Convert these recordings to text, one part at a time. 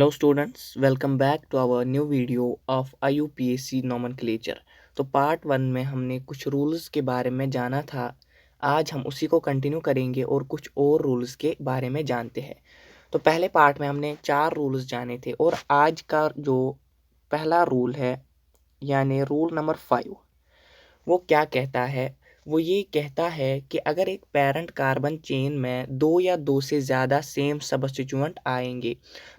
Hello students, welcome back to our new video of IUPAC nomenclature। तो part 1 में हमने कुछ रूल्स के बारे में जाना था। आज हम उसी को कंटिन्यू करेंगे और कुछ और रूल्स के बारे में जानते हैं। तो पहले पार्ट में हमने 4 रूल्स जाने थे और आज का जो पहला रूल है यानी रूल नंबर 5 वो क्या कहता है। वो ये कहता है कि अगर एक पेरेंट कार्बन चेन में दो या दो से ज़्यादा सेम सब्स्टिट्यूएंट आएंगे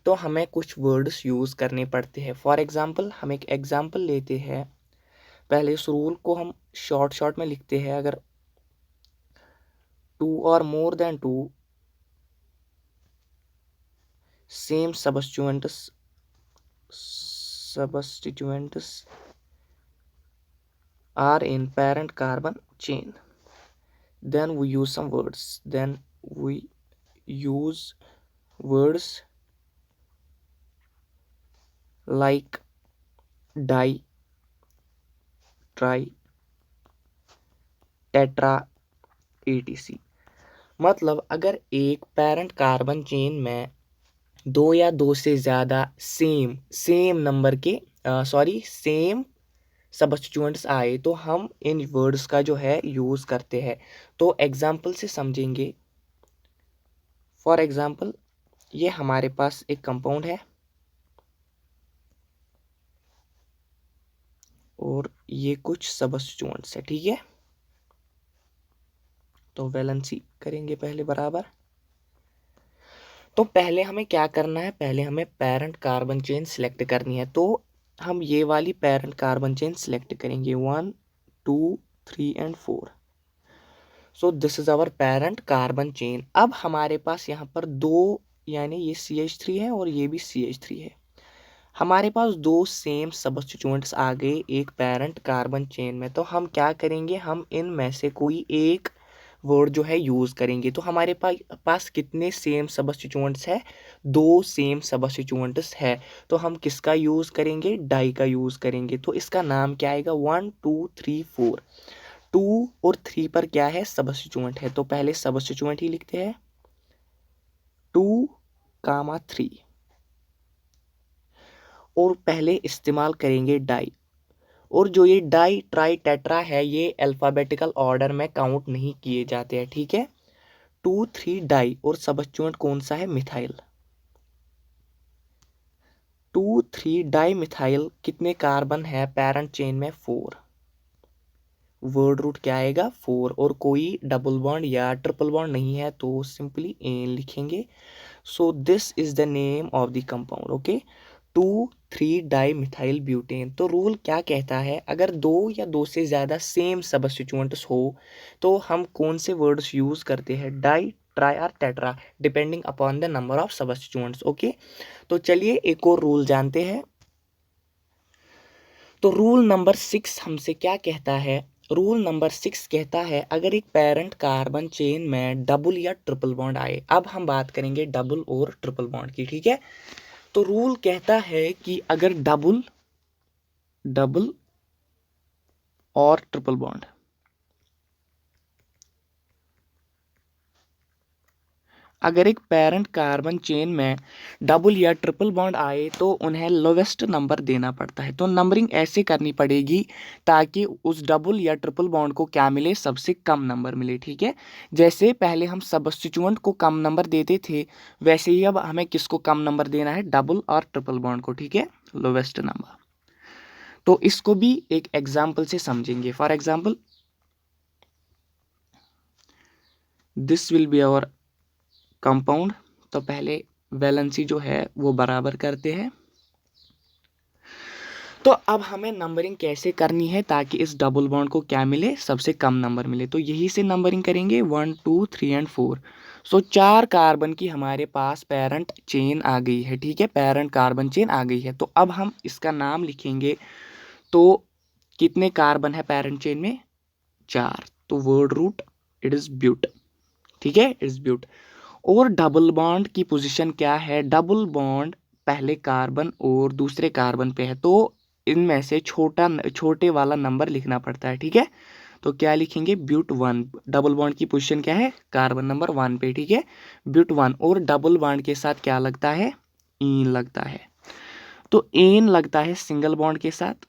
तो हमें कुछ वर्ड्स यूज़ करने पड़ते हैं। फॉर एग्जांपल हम एक एग्जांपल लेते हैं। पहले इस रूल को हम शॉर्ट में लिखते हैं। अगर टू और more than two same substituents are in parent carbon chain, then we use some words. Then we use words like di, tri, tetra, etc. मतलब अगर एक पेरेंट कार्बन चेन में दो या दो से ज़्यादा सेम नंबर के सेम सब्स्टिट्यूएंट्स आए तो हम इन वर्ड्स का जो है यूज़ करते हैं। तो एग्जाम्पल से समझेंगे। फॉर एग्जाम्पल ये हमारे पास एक कंपाउंड है और ये कुछ सब्स्टिट्यूएंट्स है, ठीक है। तो वैलेंसी करेंगे पहले बराबर। तो पहले हमें क्या करना है, पहले हमें पेरेंट कार्बन चेन सिलेक्ट करनी है। तो हम ये वाली पेरेंट कार्बन चेन सिलेक्ट करेंगे 1 2 3 and 4। So this is our parent carbon chain. अब हमारे पास यहाँ पर दो यानी ये CH3 है और ये भी CH3 है। हमारे पास दो सेम सब्स्टिट्यूएंट्स आ गए एक पेरेंट कार्बन चेन में। तो हम क्या करेंगे, हम इनमें से कोई एक वर्ड जो है यूज़ करेंगे। तो हमारे पास कितने सेम सब्स्टिट्यूएंट्स है, दो सेम सब्स्टिट्यूएंट्स है। तो हम किसका यूज़ करेंगे, डाई का यूज़ करेंगे। तो इसका नाम क्या आएगा, 1 2 3 4। 2 और 3 पर क्या है, सब्स्टिट्यूएंट है। तो पहले सब्स्टिट्यूएंट ही लिखते हैं 2, 3 और पहले इस्तेमाल करेंगे डाई। और जो ये डाई ट्राई टेट्रा है ये अल्फ़ाबेटिकल ऑर्डर में काउंट नहीं किए जाते हैं, ठीक है। 2 3 डाई और सब्स्टिट्यूएंट कौन सा है, मिथाइल। 2 3 डाई मिथाइल कितने कार्बन है पेरेंट चेन में, 4। वर्ड रूट क्या आएगा, 4। और कोई डबल बॉन्ड या ट्रिपल बॉन्ड नहीं है तो सिंपली एन लिखेंगे। सो this is the name of the compound, okay. 2 3 di methyl butane. तो रूल क्या कहता है, अगर दो या दो से ज़्यादा सेम सब्स्टिट्यूएंट्स हो तो हम कौन से वर्ड्स यूज़ करते हैं, डाई ट्राई और tetra, depending upon the number of substituents, okay. तो चलिए एक और रूल जानते हैं। तो रूल नंबर 6 हमसे क्या कहता है, रूल नंबर 6 कहता है अगर एक पेरेंट कार्बन चेन में डबल या ट्रिपल बॉन्ड आए। अब हम बात करेंगे डबल और ट्रिपल बॉन्ड की, ठीक है। तो रूल कहता है कि अगर डबल और ट्रिपल बॉन्ड, अगर एक पेरेंट कार्बन चेन में डबल या ट्रिपल बॉन्ड आए तो उन्हें लोवेस्ट नंबर देना पड़ता है। तो नंबरिंग ऐसे करनी पड़ेगी ताकि उस डबल या ट्रिपल बॉन्ड को क्या मिले, सबसे कम नंबर मिले, ठीक है। जैसे पहले हम सब्स्टिट्यूएंट को कम नंबर देते थे वैसे ही अब हमें किसको कम नंबर देना है, डबल और ट्रिपल बॉन्ड को, ठीक है, लोवेस्ट नंबर। तो इसको भी एक एग्जाम्पल से समझेंगे। For example this will be our compound. तो पहले वैलेंसी जो है वो बराबर करते हैं। तो अब हमें नंबरिंग कैसे करनी है ताकि इस डबल बॉन्ड को क्या मिले, सबसे कम नंबर मिले। तो यही से नंबरिंग करेंगे 1 2 3 एंड 4। सो 4 कार्बन की हमारे पास पेरेंट चेन आ गई है, ठीक है, पेरेंट कार्बन चेन आ गई है। तो अब हम इसका नाम लिखेंगे। तो कितने कार्बन है पेरेंट चेन में, 4। तो word root it is but, ठीक है, इट इज ब्यूट। और डबल बॉन्ड की पोजीशन क्या है, डबल बॉन्ड पहले कार्बन और दूसरे कार्बन पे है तो इनमें से छोटे वाला नंबर लिखना पड़ता है, ठीक है। तो क्या लिखेंगे, ब्यूट 1। डबल बॉन्ड की पोजीशन क्या है, कार्बन नंबर 1 पे, ठीक है, ब्यूट 1। और डबल बॉन्ड के साथ क्या लगता है, ईन लगता है। तो एन लगता है सिंगल बॉन्ड के साथ,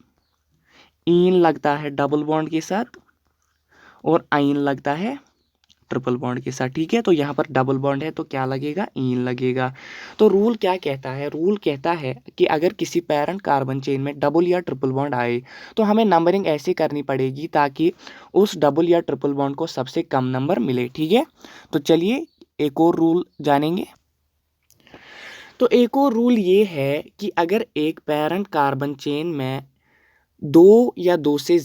ईन लगता है डबल बॉन्ड के साथ, और आइन लगता है ट्रिपल बॉन्ड के साथ। ठीक है, तो यहाँ पर डबल बॉन्ड है तो क्या लगेगा, ईन लगेगा। तो रूल क्या कहता है, रूल कहता है कि अगर किसी पैरेंट कार्बन चेन में डबल या ट्रिपल बॉन्ड आए तो हमें नंबरिंग ऐसे करनी पड़ेगी ताकि उस डबल या ट्रिपल बॉन्ड को सबसे कम नंबर मिले। ठीक है, तो चलिए एक और रूल जानेंगे। तो एक और रूल ये है कि अगर एक पैरेंट कार्बन चेन में दो या दो से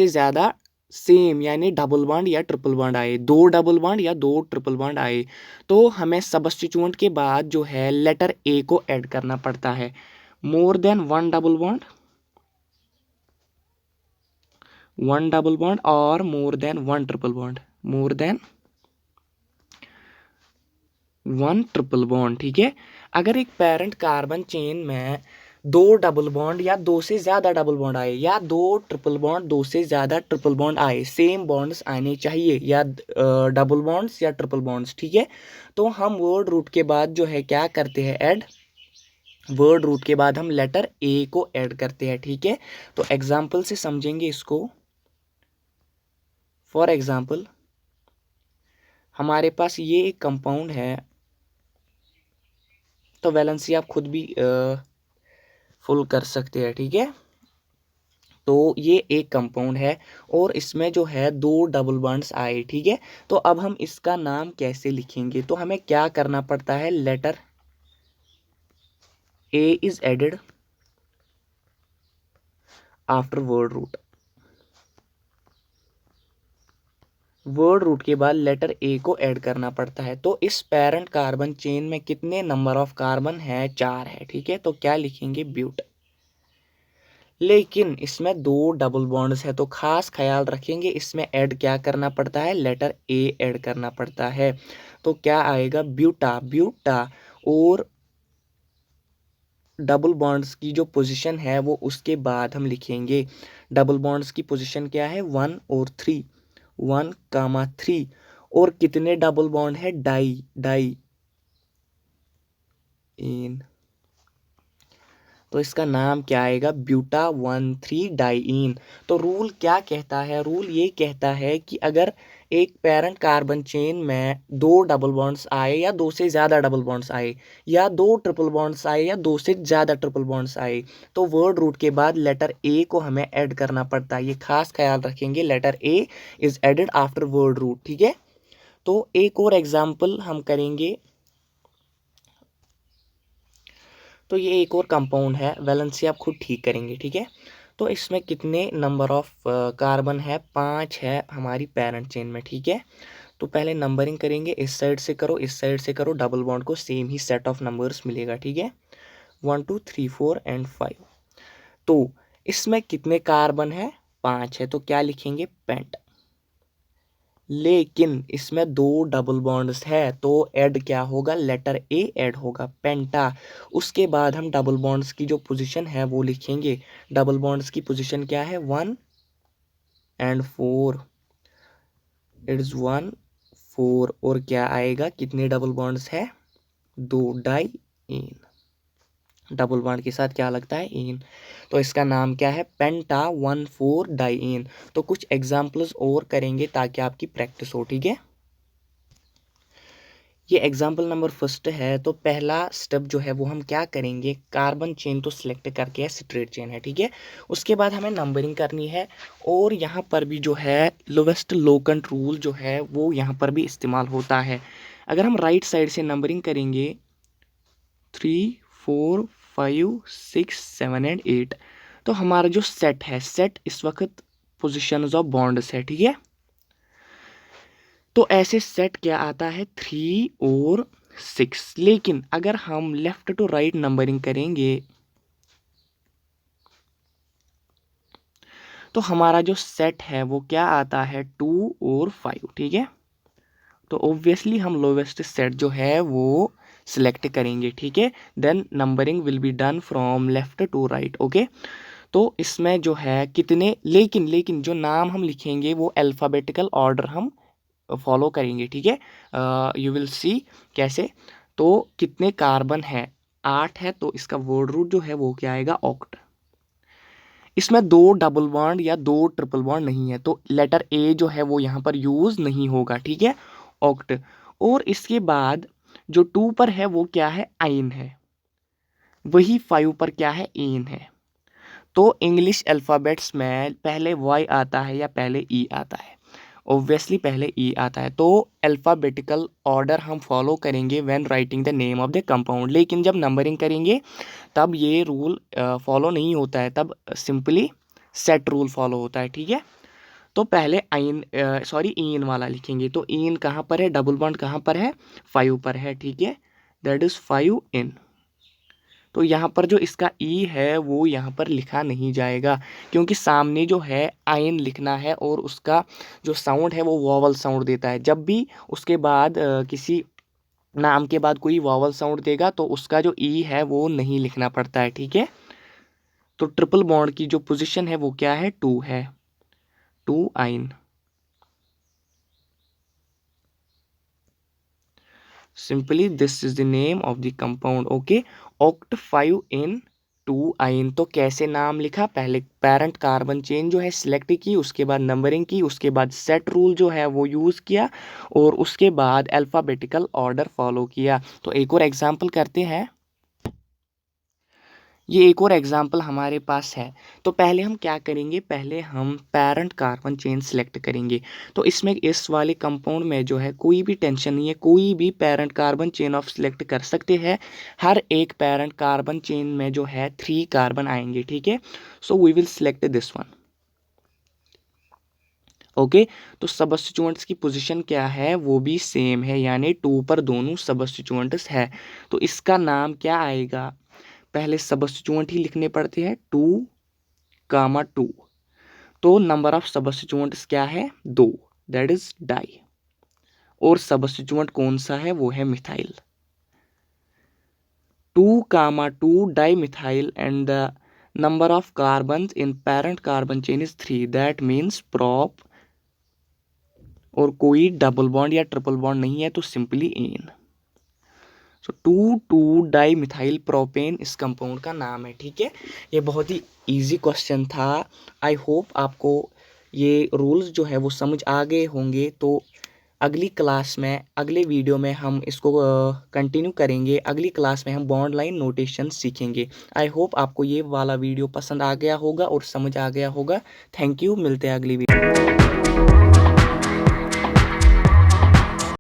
ज़्यादा सेम यानी डबल बॉन्ड या ट्रिपल बॉन्ड आए, दो डबल बॉन्ड या दो ट्रिपल बॉन्ड आए, तो हमें सब्स्टिट्यूएंट के बाद जो है लेटर ए को ऐड करना पड़ता है। More than one double bond और more than one triple bond, more than one triple bond. ठीक है, अगर एक पेरेंट कार्बन चेन में दो डबल बॉन्ड या दो से ज़्यादा डबल बॉन्ड आए, या दो ट्रिपल बॉन्ड दो से ज़्यादा ट्रिपल बॉन्ड आए, सेम बॉन्ड्स आने चाहिए, या डबल बॉन्ड्स या ट्रिपल बॉन्ड्स। ठीक है, तो हम वर्ड रूट के बाद जो है क्या करते हैं, ऐड, वर्ड रूट के बाद हम लेटर ए को ऐड करते हैं। ठीक है, तो एग्जाम्पल से समझेंगे इसको। फॉर एग्जाम्पल हमारे पास ये एक कंपाउंड है, तो वैलेंसी आप खुद भी फुल कर सकते हैं। ठीक है, तो ये एक कंपाउंड है और इसमें जो है दो डबल बॉन्ड्स आए। ठीक है, तो अब हम इसका नाम कैसे लिखेंगे, तो हमें क्या करना पड़ता है, letter A is added after word root, word root के बाद लेटर ए को ऐड करना पड़ता है। तो इस पेरेंट कार्बन चेन में कितने नंबर ऑफ कार्बन है, 4 है। ठीक है, तो क्या लिखेंगे, ब्यूट। लेकिन इसमें दो डबल बॉन्ड्स है तो खास ख्याल रखेंगे, इसमें ऐड क्या करना पड़ता है, लेटर ए ऐड करना पड़ता है। तो क्या आएगा, ब्यूटा, ब्यूटा। और डबल बॉन्ड्स की जो पोजीशन है वो उसके बाद हम लिखेंगे। डबल बॉन्ड्स की पोजीशन क्या है, 1 और 3, 1, 3। और कितने डबल बॉन्ड है, डाई, डाई इन। तो इसका नाम क्या आएगा, ब्यूटा 1,3 डाइईन। तो रूल क्या कहता है, रूल ये कहता है कि अगर एक पेरेंट कार्बन चेन में दो डबल बॉन्ड्स आए या दो से ज़्यादा डबल बॉन्ड्स आए, या दो ट्रिपल बॉन्ड्स आए या दो से ज़्यादा ट्रिपल बॉन्ड्स आए, तो वर्ड रूट के बाद लेटर ए को हमें ऐड करना पड़ता है। ये खास ख्याल रखेंगे, letter A is added after word root. ठीक है, तो एक और एग्जाम्पल हम करेंगे। तो ये एक और कंपाउंड है, वैलेंसी आप खुद ठीक करेंगे। ठीक है, तो इसमें कितने नंबर ऑफ कार्बन है, 5 है हमारी पेरेंट चेन में। ठीक है, तो पहले नंबरिंग करेंगे, इस साइड से करो, इस साइड से करो, डबल बॉन्ड को same he set of numbers मिलेगा। ठीक है, 1 2 3 4 एंड 5। तो इसमें कितने कार्बन है, 5 है, तो क्या लिखेंगे, पेंट। लेकिन इसमें दो डबल बॉन्ड्स है तो ऐड क्या होगा, लेटर ए ऐड होगा, पेंटा। उसके बाद हम डबल बॉन्ड्स की जो पोजीशन है वो लिखेंगे। डबल बॉन्ड्स की पोजीशन क्या है, 1 and 4, इट इज 1 4। और क्या आएगा, कितने डबल बॉन्ड्स है, दो, डाई इन। डबल बॉन्ड के साथ क्या लगता है, इन। तो इसका नाम क्या है, पेंटा 1,4 डाइईन। तो कुछ एग्जाम्पल्स और करेंगे ताकि आपकी प्रैक्टिस हो। ठीक है, ये एग्जाम्पल नंबर फर्स्ट है। तो पहला स्टेप जो है वो हम क्या करेंगे, कार्बन चेन तो सिलेक्ट करके है, स्ट्रेट चेन है। ठीक है, उसके बाद हमें नंबरिंग करनी है, और यहाँ पर भी जो है लोवेस्ट लोकेंट रूल जो है वो यहाँ पर भी इस्तेमाल होता है। अगर हम राइट साइड से नंबरिंग करेंगे 3 4 5 6 7 एंड 8, तो हमारा जो सेट है, सेट इस वक्त पोजिशंस ऑफ बॉन्ड्स है। ठीक है, तो ऐसे सेट क्या आता है, 3 और 6। लेकिन अगर हम लेफ्ट टू राइट नंबरिंग करेंगे तो हमारा जो सेट है वो क्या आता है, 2 और 5। ठीक है, तो ऑब्वियसली हम लोवेस्ट सेट जो है वो सिलेक्ट करेंगे। ठीक है, then numbering will be done from left to right. Okay, तो इसमें जो है कितने, लेकिन जो नाम हम लिखेंगे वो अल्फ़ाबेटिकल ऑर्डर हम फॉलो करेंगे। ठीक है, यू विल सी कैसे। तो कितने कार्बन है, 8 है, तो इसका वर्ड रूट जो है वो क्या आएगा, ऑक्ट। इसमें 2 डबल बॉन्ड या 2 ट्रिपल बॉन्ड नहीं है, तो लेटर ए जो है वो यहाँ पर यूज नहीं होगा, ठीक है, ऑक्ट। और इसके बाद जो 2 पर है वो क्या है, आइन है, वही 5 पर क्या है, एन है। तो इंग्लिश अल्फ़ाबेट्स में पहले वाई आता है या पहले ई आता है, ऑब्वियसली पहले ई आता है। तो अल्फ़ाबेटिकल ऑर्डर हम फॉलो करेंगे when writing the name of the compound, लेकिन जब नंबरिंग करेंगे तब ये रूल फॉलो नहीं होता है, तब सिंपली सेट रूल फॉलो होता है, ठीक है। तो पहले आइन सॉरी इन वाला लिखेंगे, तो इन कहाँ पर है, डबल बॉन्ड कहाँ पर है, 5 पर है, ठीक है, दैट इज़ 5 इन। तो यहाँ पर जो इसका ई है वो यहाँ पर लिखा नहीं जाएगा, क्योंकि सामने जो है आइन लिखना है और उसका जो साउंड है वो वॉवल साउंड देता है। जब भी उसके बाद किसी नाम के बाद कोई वॉवल साउंड देगा तो उसका जो ई है वो नहीं लिखना पड़ता है, ठीक है। तो ट्रिपल बॉन्ड की जो पोजीशन है वो क्या है, 2 है, 2 आइन। Simply this is the name of the compound, okay, oct 5 इन 2 आइन। तो कैसे नाम लिखा, पहले पेरेंट कार्बन चेन जो है सिलेक्ट की, उसके बाद नंबरिंग की, उसके बाद सेट रूल जो है वो यूज़ किया, और उसके बाद अल्फ़ाबेटिकल ऑर्डर फॉलो किया। तो एक और एग्जांपल करते हैं, ये एक और एग्जांपल हमारे पास है। तो पहले हम क्या करेंगे, पहले हम पेरेंट कार्बन चेन सिलेक्ट करेंगे। तो इसमें इस वाले कंपाउंड में जो है कोई भी टेंशन नहीं है, कोई भी parent carbon chain of select कर सकते हैं। हर एक पेरेंट कार्बन चेन में जो है 3 कार्बन आएंगे, ठीक है। So we will select this one, okay. तो सबस्टिट्यूएंट्स की पोजीशन क्या है, वो भी सेम है, यानी 2 पर दोनों सबस्टिट्यूएंट्स है। तो इसका नाम क्या आएगा, पहले सबस्टिट्यूएंट ही लिखने पड़ते हैं, 2, 2। तो नंबर ऑफ सबस्टिट्यूएंट्स क्या है, 2, दैट इज डाई। और सबस्टिट्यूएंट कौन सा है, वो है methyl. 2, 2 di methyl and the number of carbon in parent carbon chain is 3, that means prop, और कोई डबल बॉन्ड या ट्रिपल बॉन्ड नहीं है, तो सिंपली एन। सो 2, 2 डाई मिथाइल प्रोपेन इस कंपाउंड का नाम है, ठीक है। ये बहुत ही इजी क्वेश्चन था। आई होप आपको ये रूल्स जो है वो समझ आ गए होंगे। तो अगली क्लास में, अगले वीडियो में हम इसको कंटिन्यू करेंगे। अगली क्लास में हम बॉन्ड लाइन नोटेशन सीखेंगे। आई होप आपको ये वाला वीडियो पसंद आ गया होगा और समझ आ गया होगा। थैंक यू, मिलते हैं अगली वीडियो।